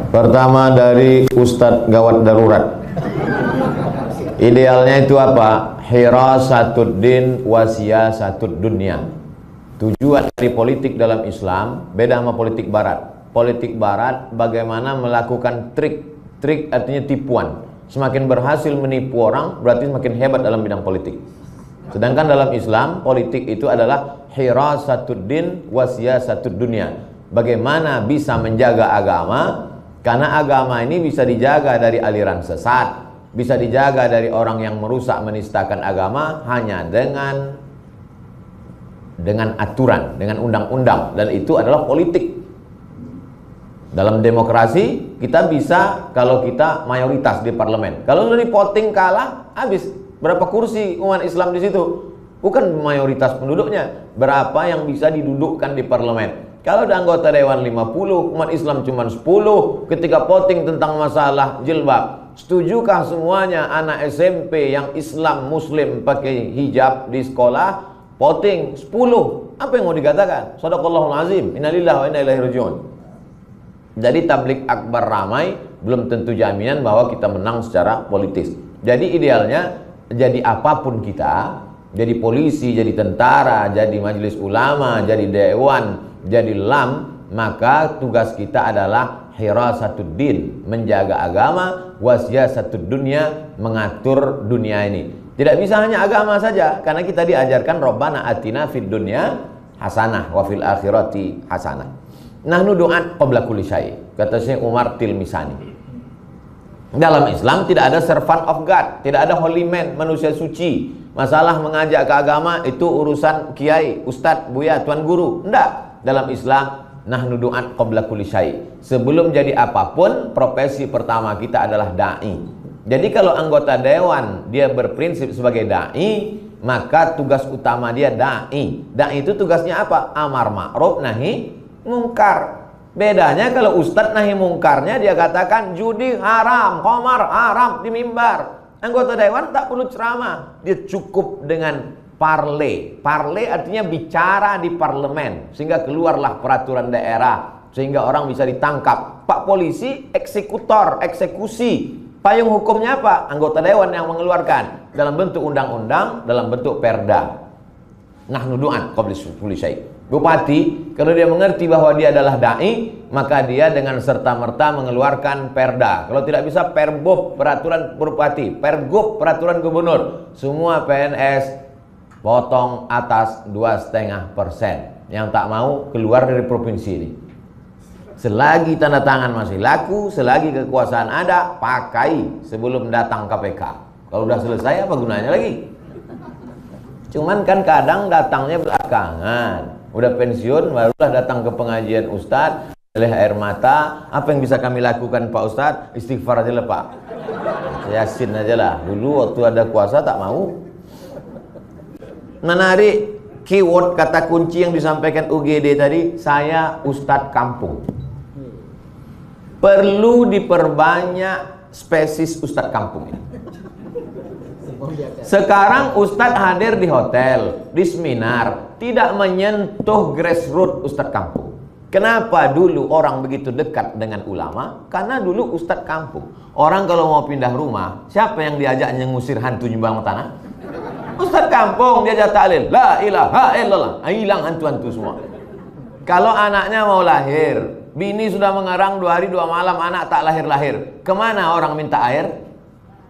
Pertama dari Ustadz Gawat Darurat. Idealnya itu apa? Hirasatuddin wasiyasatud dunya. Tujuan dari politik dalam Islam beda sama politik barat. Politik barat bagaimana melakukan trik. Trik artinya tipuan. Semakin berhasil menipu orang berarti semakin hebat dalam bidang politik. Sedangkan dalam Islam politik itu adalah hirasatuddin wasiyasatud dunya. Bagaimana bisa menjaga agama? Karena agama ini bisa dijaga dari aliran sesat, bisa dijaga dari orang yang merusak menistakan agama hanya dengan aturan, dengan undang-undang, dan itu adalah politik. Dalam demokrasi kita bisa kalau kita mayoritas di parlemen. Kalau dari voting kalah, habis. Berapa kursi umat Islam di situ? Bukan mayoritas penduduknya, berapa yang bisa didudukkan di parlemen. Kalau ada anggota dewan 50, umat Islam cuma 10. Ketika voting tentang masalah jilbab, setujukah semuanya anak SMP yang Islam Muslim pakai hijab di sekolah? Voting 10. Apa yang mau dikatakan? Shadaqallahul azim. Innalillahi wa inna ilaihi raji'un. Jadi tablik akbar ramai belum tentu jaminan bahwa kita menang secara politis. Jadi idealnya jadi apapun kita, jadi polisi, jadi tentara, jadi majelis ulama, jadi dewan, jadi lam, maka tugas kita adalah hirasatuddin, menjaga agama, wasiyasatud dunya, mengatur dunia ini. Tidak bisa hanya agama saja, karena kita diajarkan Rabbana atina fid dunya hasanah wa fil akhirati hasanah. Nahnu du'at qabla kulli syai', kata Syekh Umar Tilmisani. Dalam Islam tidak ada servant of God, tidak ada holy man, manusia suci. Masalah mengajak ke agama itu urusan kiai, ustadz, buya, tuan guru. Enggak. Dalam Islam nahnu du'at qabla kulli syai'. Sebelum jadi apapun, profesi pertama kita adalah dai. Jadi kalau anggota dewan dia berprinsip sebagai dai, maka tugas utama dia dai. Dai itu tugasnya apa? Amar ma'ruf nahi mungkar. Bedanya kalau ustadz nahi mungkarnya dia katakan judi haram, khamar haram di mimbar. Anggota dewan tak perlu ceramah, dia cukup dengan parle. Parle artinya bicara di parlemen sehingga keluarlah peraturan daerah, sehingga orang bisa ditangkap. Pak polisi eksekutor, eksekusi. Payung hukumnya apa? Anggota dewan yang mengeluarkan dalam bentuk undang-undang, dalam bentuk perda. Nahnu du'at qabla kulli syai'. Bupati, kalau dia mengerti bahwa dia adalah dai, maka dia dengan serta-merta mengeluarkan perda. Kalau tidak bisa, perbob, peraturan bupati, pergub, peraturan gubernur. Semua PNS potong atas 2,5%. Yang tak mau keluar dari provinsi ini. Selagi tanda tangan masih laku, selagi kekuasaan ada, pakai sebelum datang KPK. Kalau udah selesai, apa gunanya lagi? Cuman kan kadang datangnya belakangan. Udah pensiun barulah datang ke pengajian Ustadz, oleh air mata. Apa yang bisa kami lakukan Pak Ustadz? Istighfar aja lah Pak, Yasin aja lah. Dulu waktu ada kuasa tak mau. Menarik keyword kata kunci yang disampaikan UGD tadi, saya Ustadz kampung. Perlu diperbanyak spesies Ustadz kampung ini. Sekarang Ustadz hadir di hotel, di seminar, tidak menyentuh grassroots Ustadz kampung. Kenapa dulu orang begitu dekat dengan ulama? Karena dulu Ustadz kampung. Orang kalau mau pindah rumah, siapa yang diajaknya ngusir hantu nyumbang tanah? Ustadz kampung, diajak tahlil, la ilaha illallah, hilang hantu-hantu semua. Kalau anaknya mau lahir, bini sudah mengarang 2 hari 2 malam, anak tak lahir-lahir. Kemana orang minta air?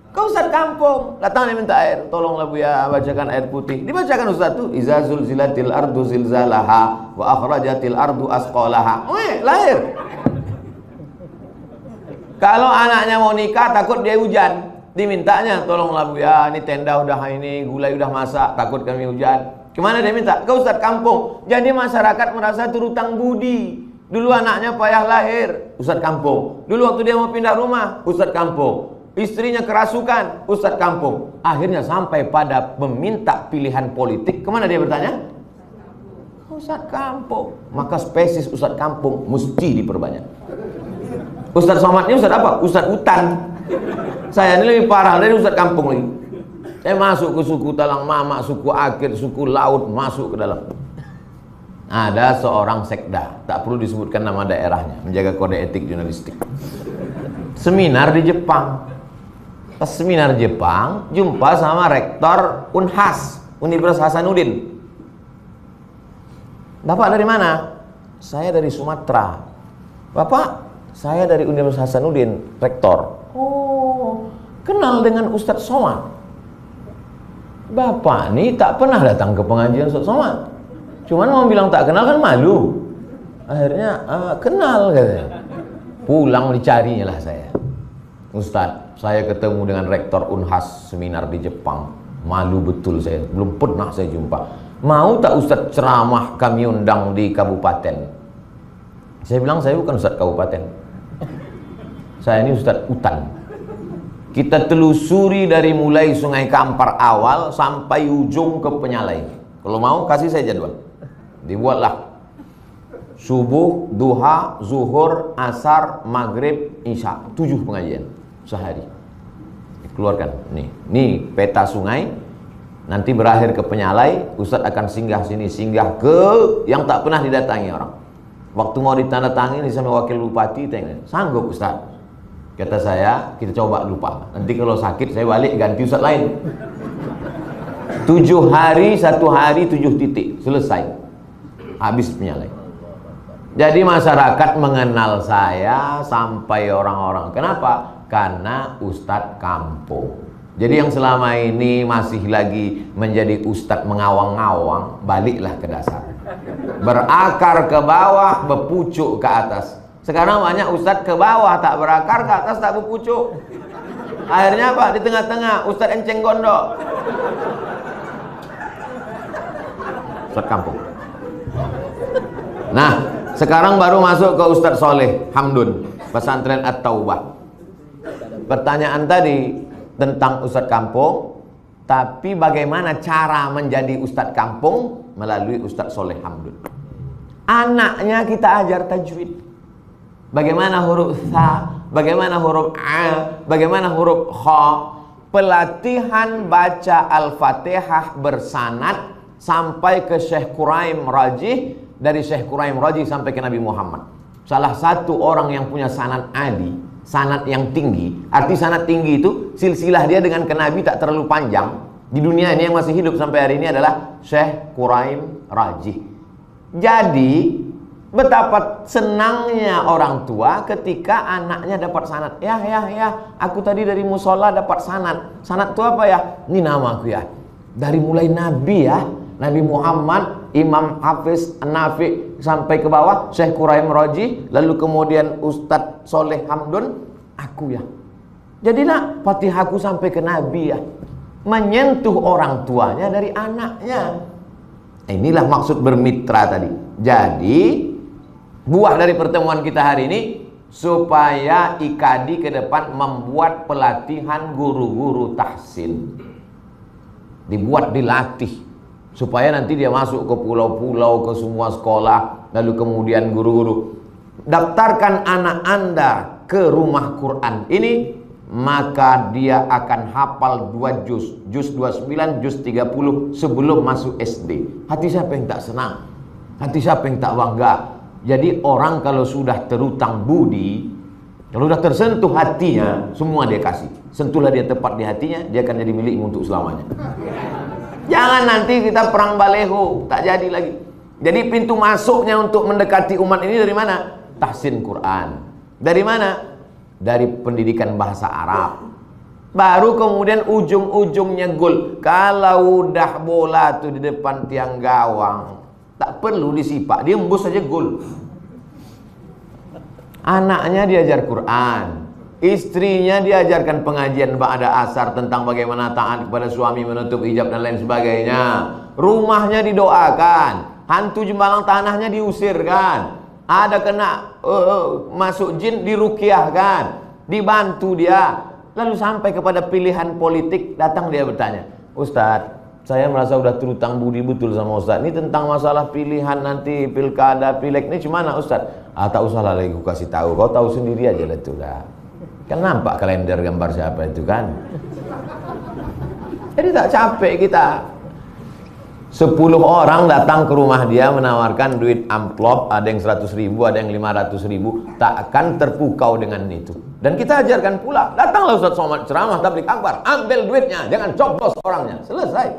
Kau Ustadz kampung, datang dia minta air. Tolonglah Buya bacakan air putih. Dibacakan Ustadz tuh, iza zulzilatil ardu zilzalaha wa akhrajatil ardu asqalaha. Lahir. Kalau anaknya mau nikah takut dia hujan, dimintanya tolonglah Buya, ini tenda udah ini, gulai udah masak, takut kami hujan. Kemana dia minta? Kau Ustadz kampung. Jadi masyarakat merasa terutang budi. Dulu anaknya payah lahir, Ustadz kampung. Dulu waktu dia mau pindah rumah, Ustadz kampung. Istrinya kerasukan, Ustadz kampung. Akhirnya sampai pada meminta pilihan politik. Kemana dia bertanya? Ustadz kampung. Maka spesies Ustadz kampung mesti diperbanyak. Ustadz Somad ini Ustadz apa? Ustadz hutan. Saya ini lebih parah dari Ustadz kampung lagi. Saya masuk ke suku Talang Mama, suku Akir, suku Laut, masuk ke dalam. Ada seorang sekda, tak perlu disebutkan nama daerahnya, menjaga kode etik jurnalistik. seminar di Jepang. Pas seminar Jepang, jumpa sama rektor Unhas, Universitas Hasanuddin. Bapak dari mana? Saya dari Sumatera. Bapak, saya dari Universitas Hasanuddin, rektor. Oh, kenal dengan Ustadz Somad? Bapak ini tak pernah datang ke pengajian Ustadz Somad. Cuman mau bilang tak kenal kan malu. Akhirnya kenal katanya. Pulang dicarinya lah saya. Ustadz, saya ketemu dengan rektor Unhas seminar di Jepang. Malu betul saya, belum pernah saya jumpa. Mau tak Ustadz ceramah kami undang di kabupaten? Saya bilang saya bukan Ustadz kabupaten. Saya ini Ustadz hutan. Kita telusuri dari mulai Sungai Kampar awal sampai ujung ke Penyalai. Kalau mau kasih saya jadwal. Dibuatlah subuh, duha, zuhur, asar, maghrib, isya, 7 pengajian sehari. Keluarkan nih peta sungai. Nanti berakhir ke Penyalai, Ustadz akan singgah sini, singgah ke yang tak pernah didatangi orang. Waktu mau ditandatangani sama wakil bupati, tanya, sanggup Ustadz? Kata saya, kita coba lupa. Nanti kalau sakit saya balik ganti Ustadz lain. 7 hari, 1 hari 7 titik, selesai. Habis Penyalai. Jadi masyarakat mengenal saya sampai orang-orang. Kenapa? Karena Ustadz kampung. Jadi yang selama ini masih lagi menjadi Ustadz mengawang-awang, baliklah ke dasar. Berakar ke bawah, berpucuk ke atas. Sekarang banyak Ustadz ke bawah tak berakar, ke atas tak berpucuk. Akhirnya apa? Di tengah-tengah Ustadz enceng gondok. Ustadz kampung. Nah, sekarang baru masuk ke Ustadz Soleh Hamdun, pesantren At-Taubah. Pertanyaan tadi tentang Ustadz kampung, tapi bagaimana cara menjadi Ustadz kampung? Melalui Ustadz Soleh Hamdun. Anaknya kita ajar tajwid. Bagaimana huruf tha, bagaimana huruf a, bagaimana huruf kha. Pelatihan baca Al-Fatihah bersanad sampai ke Syekh Quraim Rajih, dari Syekh Quraim Rajih sampai ke Nabi Muhammad. Salah satu orang yang punya sanad adi, sanad yang tinggi. Arti sanad tinggi itu silsilah dia dengan ke Nabi tak terlalu panjang. Di dunia ini yang masih hidup sampai hari ini adalah Syekh Quraim Rajih. Jadi betapa senangnya orang tua ketika anaknya dapat sanad. Ya, aku tadi dari musola dapat sanad. Sanad itu apa ya? Ini nama aku ya. Dari mulai Nabi ya, Nabi Muhammad, Imam Hafiz Nafi sampai ke bawah Syekh Quraim Rajih, lalu kemudian Ustadz Soleh Hamdun, aku ya. Jadi nak Fatihahku sampai ke Nabi ya. Menyentuh orang tuanya dari anaknya. Inilah maksud bermitra tadi. Jadi buah dari pertemuan kita hari ini, supaya IKADI ke depan membuat pelatihan guru-guru tahsin. Dibuat, dilatih, supaya nanti dia masuk ke pulau-pulau, ke semua sekolah, lalu kemudian guru-guru. Daftarkan anak Anda ke rumah Quran ini, maka dia akan hafal 2 juz, juz 29, juz 30 sebelum masuk SD. Hati siapa yang tak senang? Hati siapa yang tak bangga? Jadi orang kalau sudah terutang budi, kalau sudah tersentuh hatinya, semua dia kasih. Sentuhlah dia tepat di hatinya, dia akan jadi milikmu untuk selamanya. Jangan nanti kita perang baleho, tak jadi lagi. Jadi pintu masuknya untuk mendekati umat ini dari mana? Tahsin Quran. Dari mana? Dari pendidikan bahasa Arab. Baru kemudian ujung-ujungnya gol. Kalau udah bola tuh di depan tiang gawang, tak perlu disipak, dia embus saja gol. Anaknya diajar Quran, istrinya diajarkan pengajian ba'da asar tentang bagaimana taat kepada suami, menutup hijab dan lain sebagainya. Rumahnya didoakan, hantu jembalang tanahnya diusirkan. Ada kena masuk jin diruqyahkan, dibantu dia. Lalu sampai kepada pilihan politik, datang dia bertanya, Ustadz, saya merasa udah terutang budi betul sama Ustadz. Ini tentang masalah pilihan nanti pilkada, pileg ini gimana Ustadz? Tak usah lah lagi aku kasih tahu, kau tahu sendiri aja lah itu lah. Kan nampak kalender gambar siapa itu kan. Jadi tak capek kita. 10 orang datang ke rumah dia menawarkan duit amplop, ada yang 100.000, ada yang 500.000, tak akan terpukau dengan itu. Dan kita ajarkan pula, datanglah Ustaz Somad ceramah tabligh akbar, ambil duitnya, jangan coblos orangnya, selesai.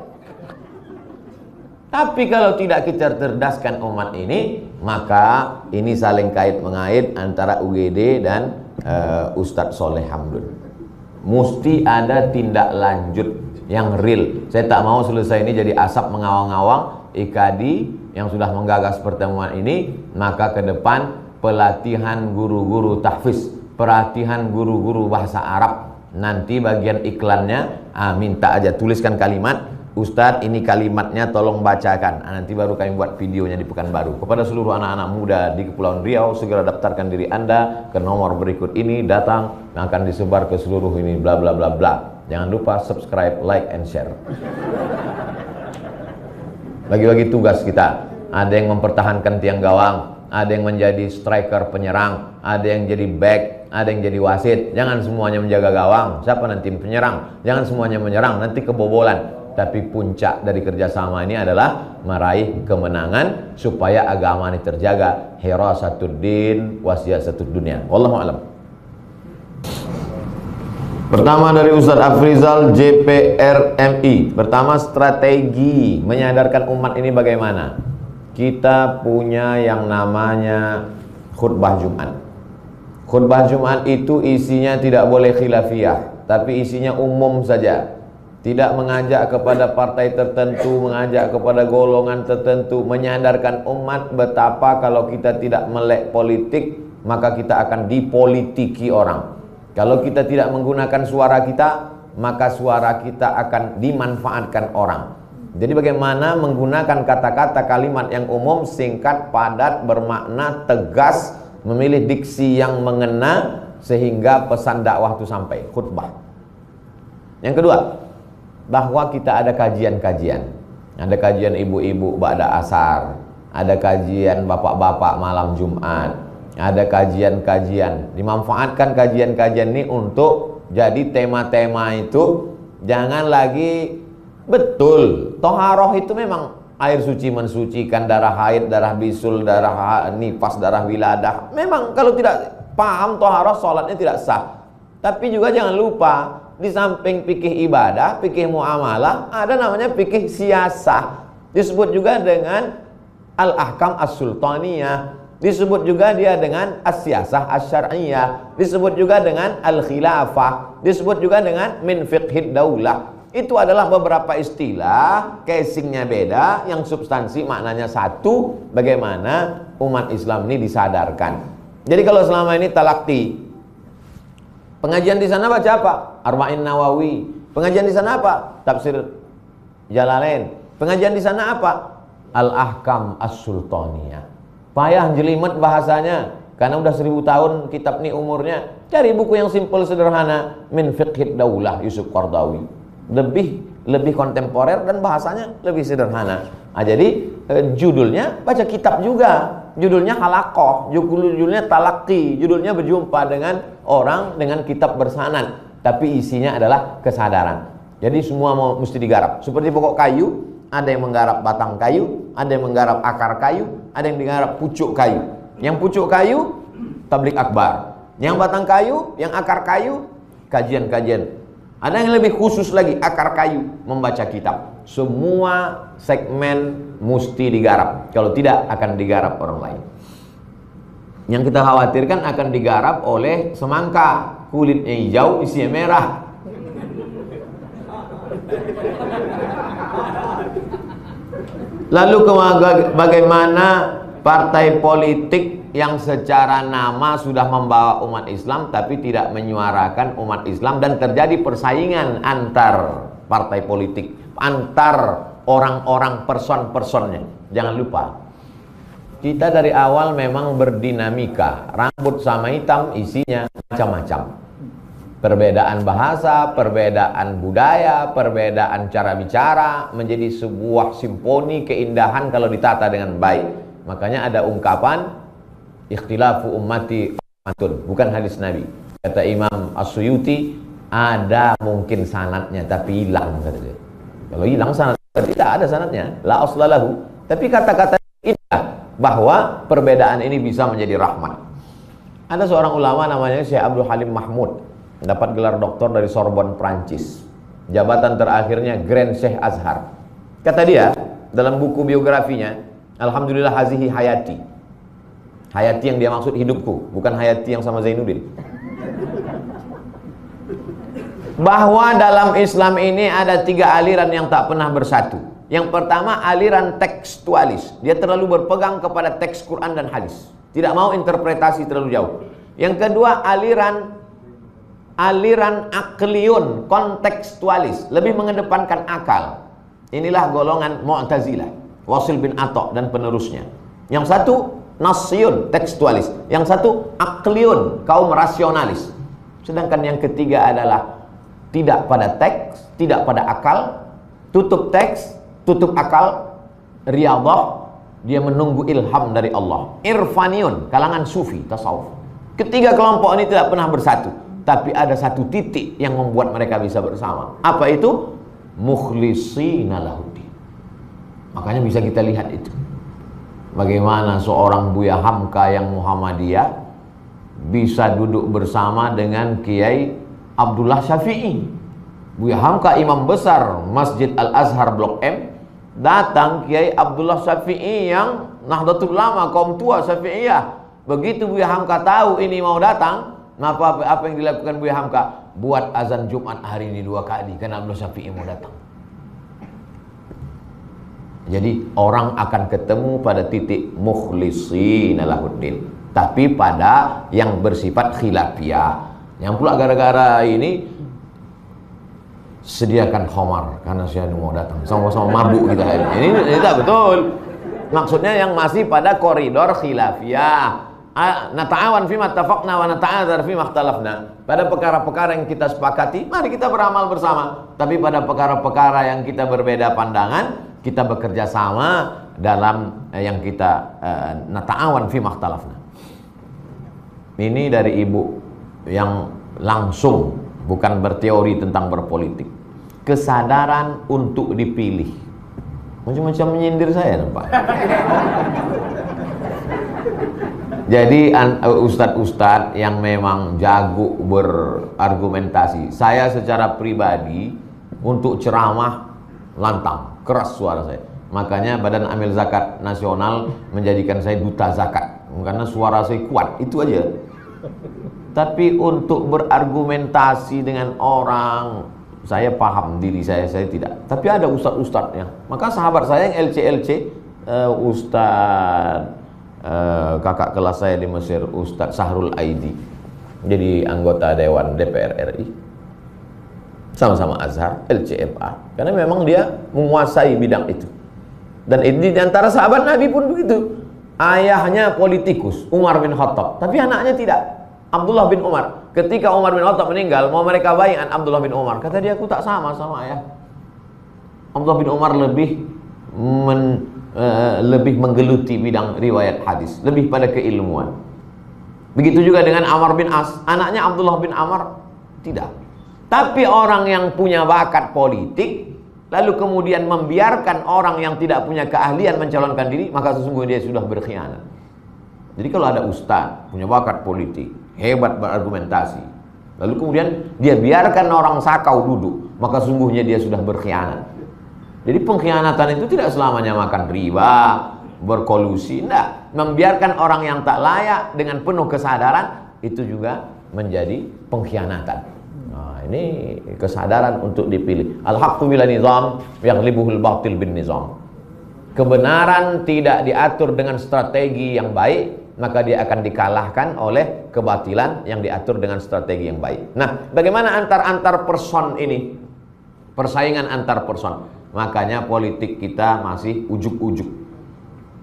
Tapi kalau tidak kita cerdaskan umat ini, maka ini saling kait mengait antara UGD dan Ustadz Soleh Hamdun. Mesti ada tindak lanjut yang real. Saya tak mau selesai ini jadi asap mengawang-awang. IKADI yang sudah menggagas pertemuan ini, maka ke depan pelatihan guru-guru tahfiz, pelatihan guru-guru bahasa Arab. Nanti bagian iklannya, minta aja tuliskan kalimat, Ustadz ini kalimatnya tolong bacakan. Nanti baru kami buat videonya di Pekanbaru. Kepada seluruh anak-anak muda di Kepulauan Riau, segera daftarkan diri Anda ke nomor berikut ini, datang, akan disebar ke seluruh ini, bla bla bla bla. Jangan lupa subscribe, like, and share. Bagi-bagi tugas kita. Ada yang mempertahankan tiang gawang, ada yang menjadi striker penyerang, ada yang jadi back, ada yang jadi wasit. Jangan semuanya menjaga gawang. Siapa nanti penyerang? Jangan semuanya menyerang, nanti kebobolan. Tapi puncak dari kerjasama ini adalah meraih kemenangan supaya agama ini terjaga. Hirasatuddin wasiyasatuddin dunia. Wallahu a'lam. Pertama dari Ustadz Afrizal JPRMI. Pertama, strategi menyadarkan umat ini bagaimana? Kita punya yang namanya khutbah Jumat. Khutbah Jumat itu isinya tidak boleh khilafiyah, tapi isinya umum saja. Tidak mengajak kepada partai tertentu, mengajak kepada golongan tertentu, menyadarkan umat betapa kalau kita tidak melek politik, maka kita akan dipolitiki orang. Kalau kita tidak menggunakan suara kita, maka suara kita akan dimanfaatkan orang. Jadi bagaimana menggunakan kata-kata kalimat yang umum, singkat, padat, bermakna, tegas, memilih diksi yang mengena sehingga pesan dakwah itu sampai, khutbah. Yang kedua, bahwa kita ada kajian-kajian. Ada kajian ibu-ibu ba'da asar, ada kajian bapak-bapak malam Jumat, ada kajian-kajian. Dimanfaatkan kajian-kajian ini untuk jadi tema-tema itu. Jangan lagi, betul, toharoh itu memang air suci mensucikan, darah haid, darah bisul, darah nifas, darah wiladah. Memang kalau tidak paham toharoh, sholatnya tidak sah. Tapi juga jangan lupa, di samping fikih ibadah, fikih muamalah, ada namanya fikih siasah. Disebut juga dengan al-ahkam as-sultaniyah. Disebut juga dia dengan as-siasah as-syar'iyah. Disebut juga dengan al-khilafah. Disebut juga dengan min fiqhid daulah. Itu adalah beberapa istilah, casingnya beda, yang substansi maknanya satu. Bagaimana umat Islam ini disadarkan. Jadi kalau selama ini talakti, pengajian di sana baca apa? Arba'in Nawawi. Pengajian di sana apa? Tafsir Jalalain. Pengajian di sana apa? Al-Ahkam As-Sultaniyah. Payah jelimet bahasanya, karena udah 1000 tahun kitab ini umurnya. Cari buku yang simpel sederhana, Min Fiqhid Daulah Yusuf Qardawi. Lebih kontemporer dan bahasanya lebih sederhana. Nah, jadi judulnya baca kitab juga. Judulnya halaqah, judulnya talaqi, judulnya berjumpa dengan orang dengan kitab bersanad, tapi isinya adalah kesadaran. Jadi semua mesti digarap. Seperti pokok kayu, ada yang menggarap batang kayu, ada yang menggarap akar kayu, ada yang menggarap pucuk kayu. Yang pucuk kayu, tabligh akbar. Yang batang kayu, yang akar kayu, kajian-kajian. Ada yang lebih khusus lagi, akar kayu, membaca kitab. Semua segmen mesti digarap. Kalau tidak, akan digarap orang lain. Yang kita khawatirkan akan digarap oleh semangka, kulitnya hijau, isinya merah. Lalu bagaimana partai politik yang secara nama sudah membawa umat Islam tapi tidak menyuarakan umat Islam, dan terjadi persaingan antar partai politik, antar orang-orang, person-personnya. Jangan lupa, kita dari awal memang berdinamika. Rambut sama hitam, isinya macam-macam. Perbedaan bahasa, perbedaan budaya, perbedaan cara bicara menjadi sebuah simfoni keindahan kalau ditata dengan baik. Makanya ada ungkapan ikhtilafu ummati rahmatun, bukan hadis Nabi. Kata Imam As-Suyuti, ada mungkin sanadnya tapi hilang. Kalau hilang sanad Tidak ada sanadnya, la aslalahu. Tapi kata-kata indah bahwa perbedaan ini bisa menjadi rahmat. Ada seorang ulama namanya Syekh Abdul Halim Mahmud, dapat gelar doktor dari Sorbonne, Prancis. Jabatan terakhirnya Grand Syekh Azhar. Kata dia dalam buku biografinya, Alhamdulillah hazihi hayati. Hayati yang dia maksud hidupku, bukan hayati yang sama Zainuddin. Bahwa dalam Islam ini ada 3 aliran yang tak pernah bersatu. Yang pertama aliran tekstualis. Dia terlalu berpegang kepada teks Quran dan hadis. Tidak mau interpretasi terlalu jauh. Yang kedua aliran akliyun, kontekstualis, lebih mengedepankan akal. Inilah golongan Mu'tazilah, Wasil bin Atta dan penerusnya. Yang satu nasyun, tekstualis. Yang satu akliyun, kaum rasionalis. Sedangkan yang ketiga adalah tidak pada teks, tidak pada akal, tutup teks, tutup akal, riyadhah, dia menunggu ilham dari Allah. Irfaniun, kalangan sufi, tasawuf. Ketiga kelompok ini tidak pernah bersatu, tapi ada satu titik yang membuat mereka bisa bersama. Apa itu? Mukhlishina lahuddin. Makanya bisa kita lihat itu. Bagaimana seorang Buya Hamka yang Muhammadiyah bisa duduk bersama dengan Kiai Abdullah Syafi'i. Buya Hamka imam besar Masjid Al-Azhar Blok M, datang Kiai Abdullah Syafi'i yang Nahdlatul Ulama, kaum tua Syafi'iyah. Begitu Buya Hamka tahu ini mau datang, apa yang dilakukan Buya Hamka? Buat azan Jumat hari ini 2 kali karena Abdullah Syafi'i mau datang. Jadi orang akan ketemu pada titik mukhlishina lahuddin, tapi pada yang bersifat khilafiyah. Yang pula gara-gara ini sediakan khamar karena saya mau datang, sama-sama mabuk kita hari ini. Ini tak betul. Maksudnya yang masih pada koridor khilafiyah. Nata'awan fima tafaqna wa nata'adzar fima ikhtalafna. Pada perkara-perkara yang kita sepakati, mari kita beramal bersama. Tapi pada perkara-perkara yang kita berbeda pandangan, kita bekerja sama dalam yang kita nata'awan fima ikhtalafna. Ini dari ibu yang langsung, bukan berteori tentang berpolitik. Kesadaran untuk dipilih. Macam-macam menyindir saya nampak. Jadi ustadz-ustadz yang memang jago berargumentasi, saya secara pribadi untuk ceramah lantang, keras suara saya. Makanya Badan Amil Zakat Nasional menjadikan saya duta zakat, karena suara saya kuat, itu aja. Tapi untuk berargumentasi dengan orang, saya paham diri saya tidak. Tapi ada ustadz-ustadznya. Maka sahabat saya yang LC, ustadz kakak kelas saya di Mesir, Ustadz Sahrul Aidi, jadi anggota Dewan DPR RI, sama-sama Azhar, LCMA, karena memang dia menguasai bidang itu. Dan ini diantara sahabat Nabi pun begitu. Ayahnya politikus, Umar bin Khattab, tapi anaknya tidak. Abdullah bin Umar, ketika Umar bin Khattab meninggal, mau mereka bai'an Abdullah bin Umar, kata dia, aku tak sama ayah. Abdullah bin Umar lebih menggeluti bidang riwayat hadis, lebih pada keilmuan. Begitu juga dengan Amr bin As, anaknya Abdullah bin Amr tidak. Tapi orang yang punya bakat politik, lalu kemudian membiarkan orang yang tidak punya keahlian mencalonkan diri, maka sesungguhnya dia sudah berkhianat. Jadi kalau ada ustaz punya bakat politik, hebat berargumentasi, lalu kemudian dia biarkan orang sakau duduk, maka sungguhnya dia sudah berkhianat. Jadi pengkhianatan itu tidak selamanya makan riba, berkolusi, enggak. Membiarkan orang yang tak layak dengan penuh kesadaran, itu juga menjadi pengkhianatan. Nah, ini kesadaran untuk dipilih. Al-haqqu bila nizam yaghlibuhul batil bin nizam. Kebenaran tidak diatur dengan strategi yang baik, maka dia akan dikalahkan oleh kebatilan yang diatur dengan strategi yang baik. Nah, bagaimana antar person ini? Persaingan antar person. Makanya politik kita masih ujuk-ujuk.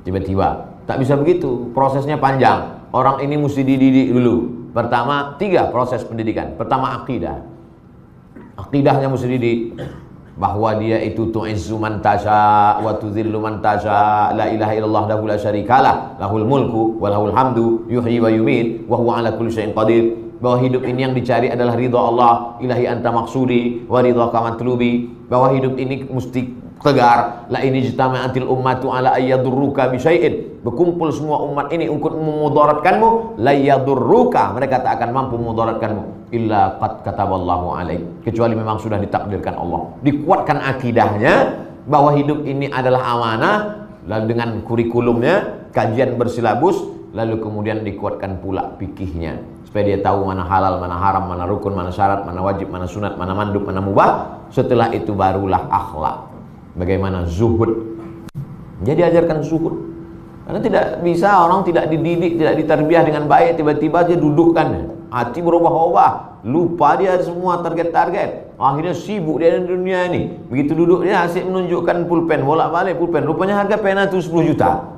Tiba-tiba, tak bisa begitu. Prosesnya panjang. Orang ini mesti dididik dulu. Pertama, 3 proses pendidikan. Pertama, akidah. Akidahnya mesti dididik. Bahwa dia itu tu'izzu man tasha wa tudhillu man tasha, la ilaha illallah la syarikalah, lahul mulku wa lahul hamdu, yuhyi wa yumiit wa huwa ala kulli syai'in qadir. Bahwa hidup ini yang dicari adalah ridha Allah, ilahi anta maksudi wa ridha ka matlubi. Bahwa hidup ini mesti tegar, la ini ijtama'atil ummatu ala ayyadurruka bisyai'in, berkumpul semua umat ini untuk memudaratkanmu, la yadurruka, mereka tak akan mampu memudaratkanmu illa qad kataballahu alaik, kecuali memang sudah ditakdirkan Allah. Dikuatkan akidahnya bahwa hidup ini adalah amanah, lalu dengan kurikulumnya, kajian bersilabus, lalu kemudian dikuatkan pula fikihnya supaya dia tahu mana halal, mana haram, mana rukun, mana syarat, mana wajib, mana sunat, mana mandub, mana mubah. Setelah itu barulah akhlak. Bagaimana zuhud. Jadi ajarkan zuhud. Karena tidak bisa orang tidak dididik, tidak ditarbiyah dengan baik, tiba-tiba dia dudukkan, hati berubah-ubah, lupa dia semua target-target. Akhirnya sibuk dia di dunia ini. Begitu duduk dia asyik menunjukkan pulpen, bolak-balik pulpen. Rupanya harga pena itu 10 juta.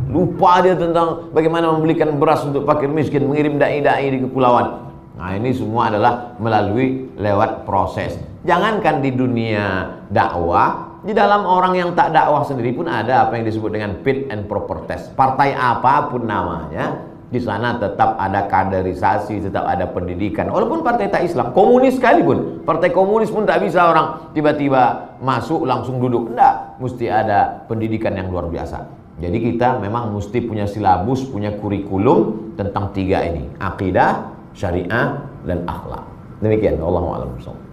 Lupa dia tentang bagaimana membelikan beras untuk fakir miskin, mengirim dai-dai di kepulauan. Nah, ini semua adalah melalui lewat proses. Jangankan di dunia dakwah, di dalam orang yang tak dakwah sendiri pun ada apa yang disebut dengan fit and proper test. Partai apapun namanya, di sana tetap ada kaderisasi, tetap ada pendidikan. Walaupun partai tak Islam, komunis sekalipun, partai komunis pun tak bisa orang tiba-tiba masuk langsung duduk. Enggak, mesti ada pendidikan yang luar biasa. Jadi kita memang mesti punya silabus, punya kurikulum tentang 3 ini, akidah, syariah, dan akhlak. Demikian, wallahu a'lam bishawab.